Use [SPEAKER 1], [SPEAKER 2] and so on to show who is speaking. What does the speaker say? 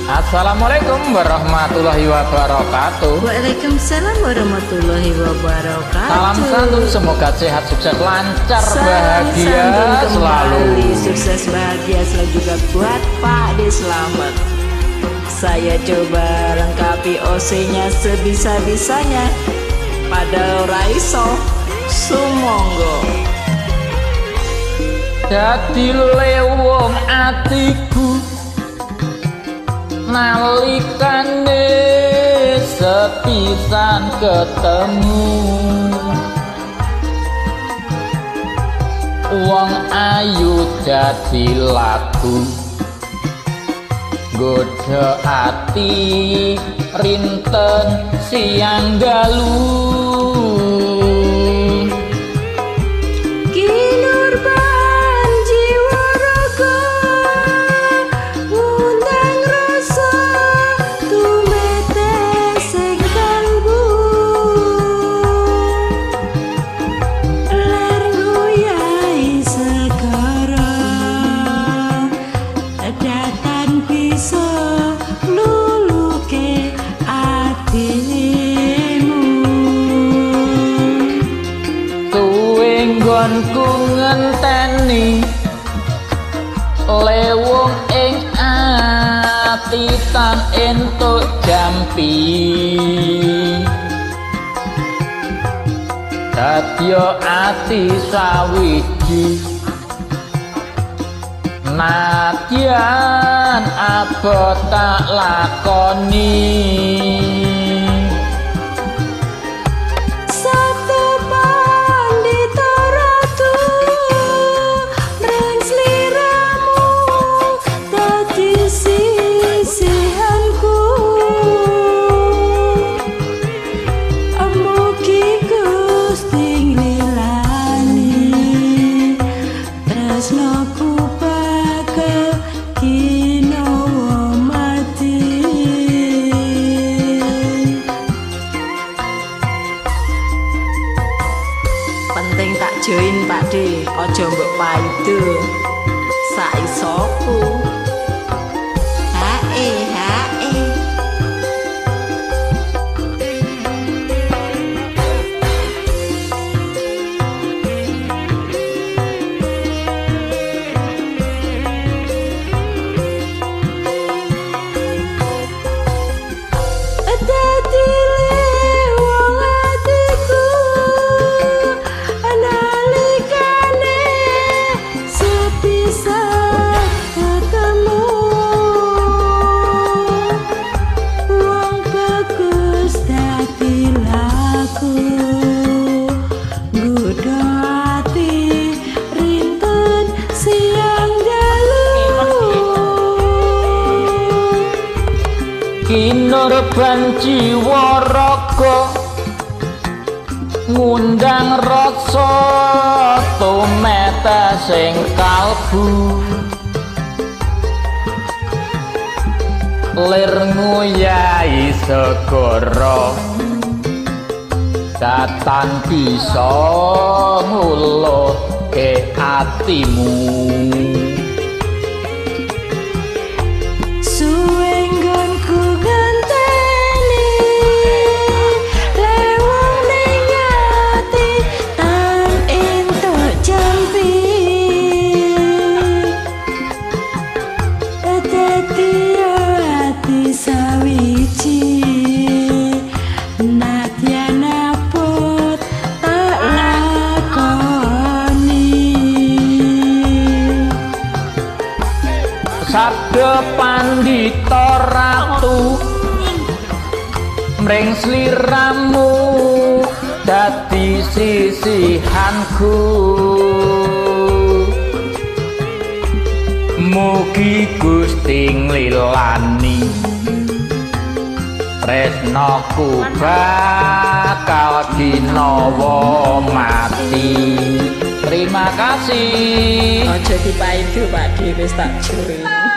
[SPEAKER 1] Assalamualaikum warahmatullahi wabarakatuh.
[SPEAKER 2] Waalaikumsalam warahmatullahi wabarakatuh.
[SPEAKER 1] Salam santun, semoga sehat, sukses, lancar, bahagia selalu.
[SPEAKER 2] Sukses bahagia selalu juga buat Pak De Slamet. Saya coba lengkapi OC-nya sebisa-bisanya. Padahal raiso sumonggo.
[SPEAKER 1] Dadi lewong atiku nalikane sepisan ketemu wong ayu dadi laku godho ati rinten siang dalu. Nggonku ngenteni lewung ing ati tan entuk jampi dadya ati sawiji nadyan abot tak lakoni.
[SPEAKER 2] Penting tak join Pak De, ojo mbok paido saisoku. Hae hae.
[SPEAKER 1] Kinur banjiwa raga ngundang rasa tumeta sing kalbu lir nguyahi segara datan bisa nguluhke atimu. Sabda pandita ratu mring sliramu dadi sisihanku mugi Gusti nglilani tresnaku bakal ginawa mati. Terima kasih.
[SPEAKER 2] Ojo dipaido Pak De, wis tak join.